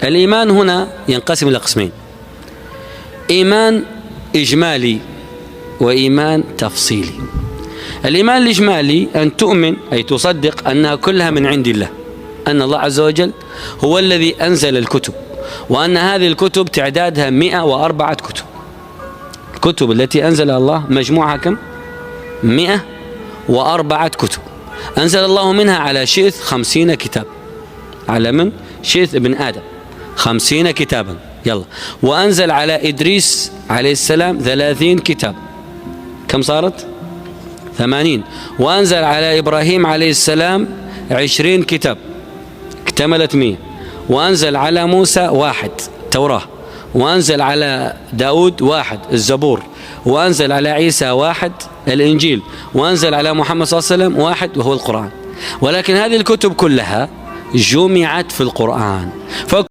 الإيمان هنا ينقسم إلى قسمين: إيمان إجمالي وإيمان تفصيلي. الإيمان الإجمالي أن تؤمن أي تصدق أنها كلها من عند الله، أن الله عز وجل هو الذي أنزل الكتب، وأن هذه الكتب تعدادها 104 كتب. الكتب التي أنزلها الله مجموعها كم؟ 104 كتب. أنزل الله منها على شئث 50 كتاب، على من؟ شئث ابن آدم 50 كتابا. يلا. وأنزل على إدريس عليه السلام 30 كتاب، كم صارت؟ 80. وأنزل على إبراهيم عليه السلام 20 كتاب، اكتملت 100. وأنزل على موسى 1 التوراة، وأنزل على داود 1 الزبور، وأنزل على عيسى 1 الإنجيل، وأنزل على محمد صلى الله عليه وسلم 1 وهو القرآن. ولكن هذه الكتب كلها جمعت في القرآن.